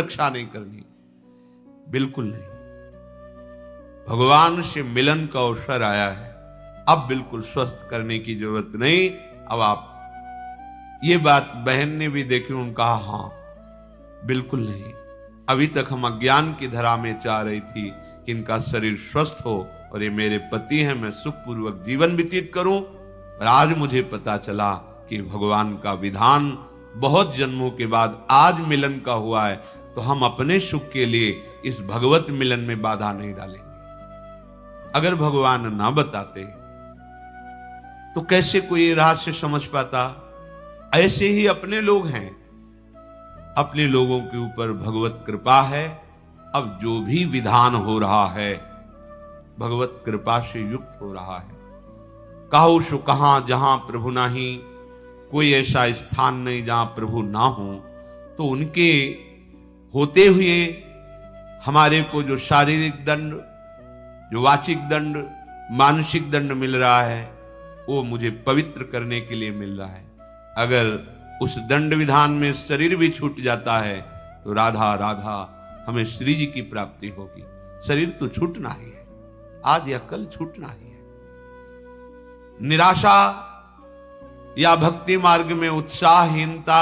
रक्षा नहीं करनी, बिल्कुल नहीं। भगवान से मिलन का अवसर आया है, अब बिल्कुल स्वस्थ करने की जरूरत नहीं। अब आप, ये बात बहन ने भी देखी, उन्होंने कहा हाँ बिल्कुल नहीं, अभी तक हम अज्ञान की धरा में चाह रही थी कि इनका शरीर स्वस्थ हो और ये मेरे पति हैं, मैं सुखपूर्वक जीवन व्यतीत करूं। और आज मुझे पता चला कि भगवान का विधान बहुत जन्मों के बाद आज मिलन का हुआ है, तो हम अपने सुख के लिए इस भगवत मिलन में बाधा नहीं डालेंगे। अगर भगवान ना बताते तो कैसे कोई रहस्य समझ पाता। ऐसे ही अपने लोग हैं, अपने लोगों के ऊपर भगवत कृपा है। अब जो भी विधान हो रहा है भगवत कृपा से युक्त हो रहा है। कहो सो कहां जहां प्रभु नहीं, कोई ऐसा स्थान नहीं जहां प्रभु ना हो। तो उनके होते हुए हमारे को जो शारीरिक दंड, जो वाचिक दंड, मानसिक दंड मिल रहा है, वो मुझे पवित्र करने के लिए मिल रहा है। अगर उस दंड विधान में शरीर भी छूट जाता है तो राधा राधा हमें श्री जी की प्राप्ति होगी। शरीर तो छूटना ही है, आज या कल छूटना ही है। निराशा या भक्ति मार्ग में उत्साहहीनता,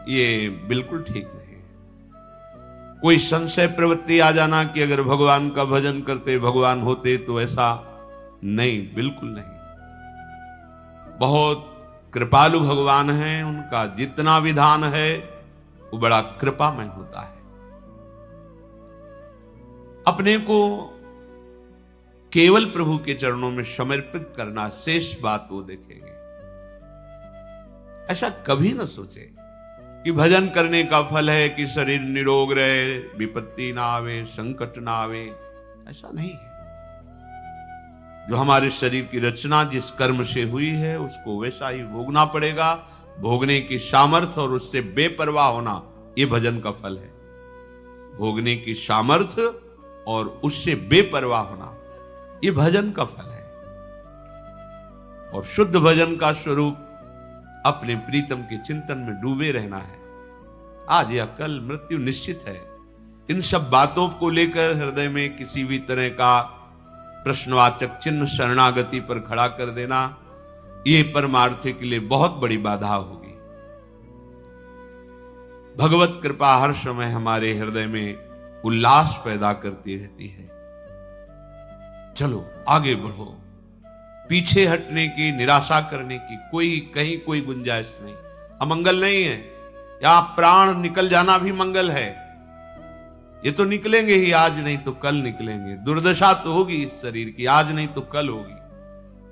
ये बिल्कुल ठीक नहीं है। कोई संशय प्रवृत्ति आ जाना कि अगर भगवान का भजन करते भगवान होते, तो ऐसा नहीं, बिल्कुल नहीं। बहुत कृपालु भगवान हैं, उनका जितना विधान है वो बड़ा कृपामय होता है। अपने को केवल प्रभु के चरणों में समर्पित करना, शेष बात वो देखेंगे। ऐसा कभी न सोचे कि भजन करने का फल है कि शरीर निरोग रहे, विपत्ति ना आवे, संकट ना आवे। ऐसा नहीं है। जो हमारे शरीर की रचना जिस कर्म से हुई है उसको वैसा ही भोगना पड़ेगा। भोगने की सामर्थ्य और उससे बेपरवाह होना, ये भजन का फल है। भोगने की सामर्थ्य और उससे बेपरवाह होना, ये भजन का फल है। और शुद्ध भजन का स्वरूप अपने प्रीतम के चिंतन में डूबे रहना है। आज या कल मृत्यु निश्चित है। इन सब बातों को लेकर हृदय में किसी भी तरह का प्रश्नवाचक चिन्ह शरणागति पर खड़ा कर देना, ये परमार्थ के लिए बहुत बड़ी बाधा होगी। भगवत कृपा हर समय हमारे हृदय में उल्लास पैदा करती रहती है। चलो आगे बढ़ो, पीछे हटने की, निराशा करने की कहीं कोई गुंजाइश नहीं। अमंगल नहीं है, यहां प्राण निकल जाना भी मंगल है। ये तो निकलेंगे ही, आज नहीं तो कल निकलेंगे। दुर्दशा तो होगी इस शरीर की, आज नहीं तो कल होगी।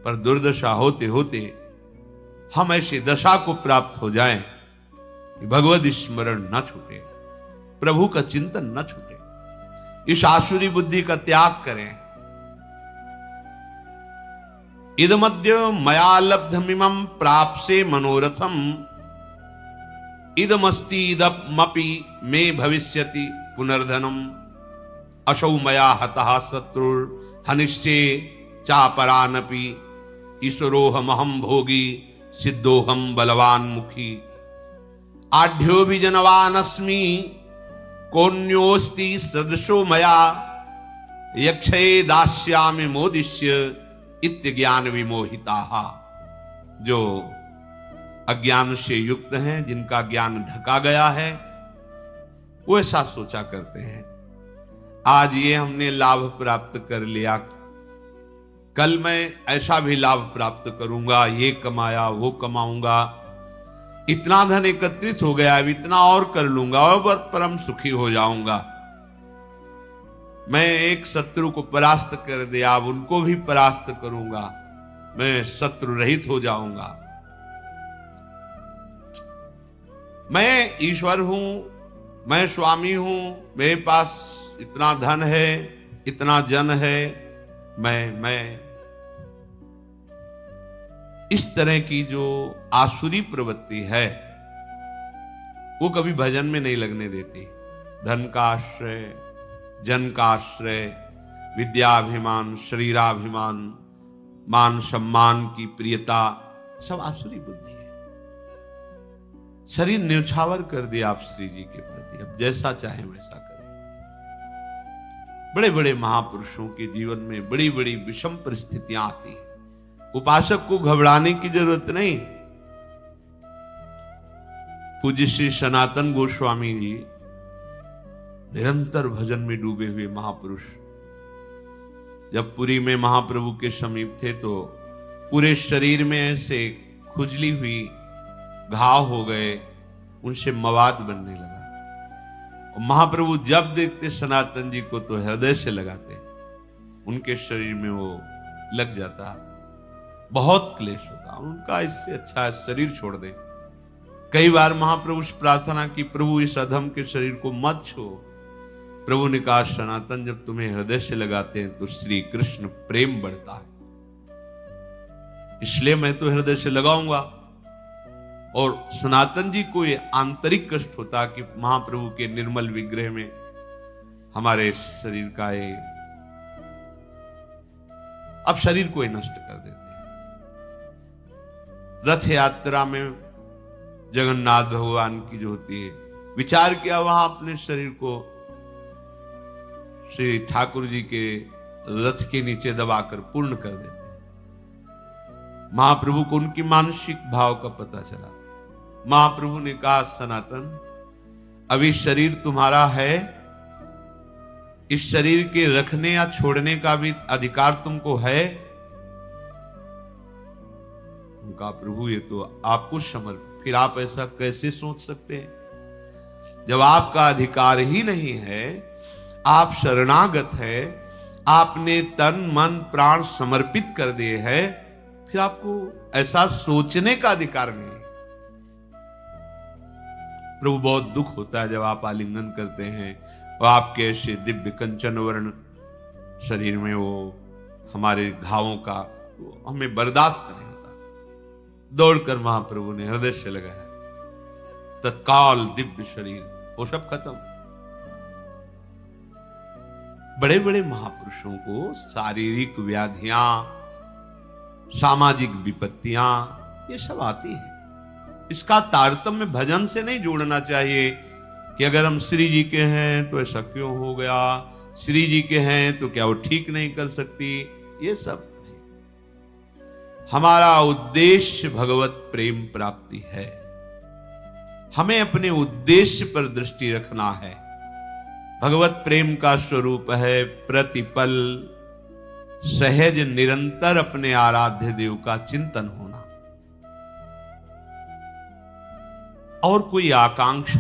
पर दुर्दशा होते होते हम ऐसी दशा को प्राप्त हो जाएं कि भगवद स्मरण न छूटे, प्रभु का चिंतन न छूटे। इस आसुरी बुद्धि का त्याग करें। इदमद्य मया लब्धमिमं प्राप्से मनोरथम, इदमस्ति इदमपि मे भविष्यति पुनर्धनम, असौ मया हतः शत्रुर हनिश्चे चापरानपि, ईश्वरोहमहं भोगी सिद्धोहम बलवान मुखी, आढ्यो विजनवानस्मि कोन्योस्ति सदृशो मया, यक्षये दास्यामि मोदिष्य इत्यज्ञान विमोहिताः। जो अज्ञान से युक्त हैं, जिनका ज्ञान ढका गया है, वो ऐसा सोचा करते हैं आज ये हमने लाभ प्राप्त कर लिया, कल मैं ऐसा भी लाभ प्राप्त करूंगा, ये कमाया वो कमाऊंगा, इतना धन एकत्रित हो गया, अब इतना और कर लूंगा और परम सुखी हो जाऊंगा। मैं एक शत्रु को परास्त कर दिया, अब उनको भी परास्त करूंगा, मैं शत्रु रहित हो जाऊंगा। मैं ईश्वर हूं, मैं स्वामी हूं, मेरे पास इतना धन है, इतना जन है, मैं इस तरह की जो आसुरी प्रवृत्ति है वो कभी भजन में नहीं लगने देती। धन का आश्रय, जन का आश्रय, विद्याभिमान, शरीराभिमान, मान सम्मान की प्रियता, सब आसुरी बुद्धि है। शरीर न्यौछावर कर दिया आप श्री जी के प्रति, अब जैसा चाहे वैसा करें। बड़े बड़े महापुरुषों के जीवन में बड़ी बड़ी विषम परिस्थितियां आती हैं, उपासक को घबराने की जरूरत नहीं। पूज्य श्री सनातन गोस्वामी जी निरंतर भजन में डूबे हुए महापुरुष, जब पुरी में महाप्रभु के समीप थे तो पूरे शरीर में ऐसे खुजली हुई घाव हो गए, उनसे मवाद बनने लगा। और महाप्रभु जब देखते सनातन जी को तो हृदय से लगाते, उनके शरीर में वो लग जाता, बहुत क्लेश होता उनका, इससे अच्छा है शरीर छोड़ दे। कई बार महाप्रभु से प्रार्थना की, प्रभु इस अधम के शरीर को मत छो। प्रभु ने कहा, सनातन जब तुम्हें हृदय से लगाते हैं तो श्री कृष्ण प्रेम बढ़ता है, इसलिए मैं तो हृदय से लगाऊंगा। और सनातन जी को ये आंतरिक कष्ट होता कि महाप्रभु के निर्मल विग्रह में हमारे शरीर का ये, अब शरीर को ही नष्ट कर देते हैं। रथ यात्रा में जगन्नाथ भगवान की जो होती है, विचार किया वहां अपने शरीर को श्री ठाकुर जी के रथ के नीचे दबाकर पूर्ण कर देते हैं। महाप्रभु को उनकी मानसिक भाव का पता चला। महाप्रभु ने कहा, सनातन अभी शरीर तुम्हारा है, इस शरीर के रखने या छोड़ने का भी अधिकार तुमको है। उनका प्रभु ये तो आपको समर्पित, फिर आप ऐसा कैसे सोच सकते हैं? जब आपका अधिकार ही नहीं है, आप शरणागत है, आपने तन मन प्राण समर्पित कर दिए हैं, फिर आपको ऐसा सोचने का अधिकार नहीं। प्रभु बहुत दुख होता है जब आप आलिंगन करते हैं और आपके ऐसे दिव्य कंचन वर्ण शरीर में वो हमारे घावों का हमें बर्दाश्त नहीं होता। दौड़कर महाप्रभु ने हृदय से लगाया, तत्काल दिव्य शरीर वो सब खत्म। बड़े बड़े महापुरुषों को शारीरिक व्याधियां, सामाजिक विपत्तियां ये सब आती हैं। इसका तारतम्य भजन से नहीं जोड़ना चाहिए कि अगर हम श्री जी के हैं तो ऐसा क्यों हो गया, श्री जी के हैं तो क्या वो ठीक नहीं कर सकती, ये सब नहीं। हमारा उद्देश्य भगवत प्रेम प्राप्ति है, हमें अपने उद्देश्य पर दृष्टि रखना है। भगवत प्रेम का स्वरूप है प्रतिपल सहज निरंतर अपने आराध्य देव का चिंतन होना, और कोई आकांक्षा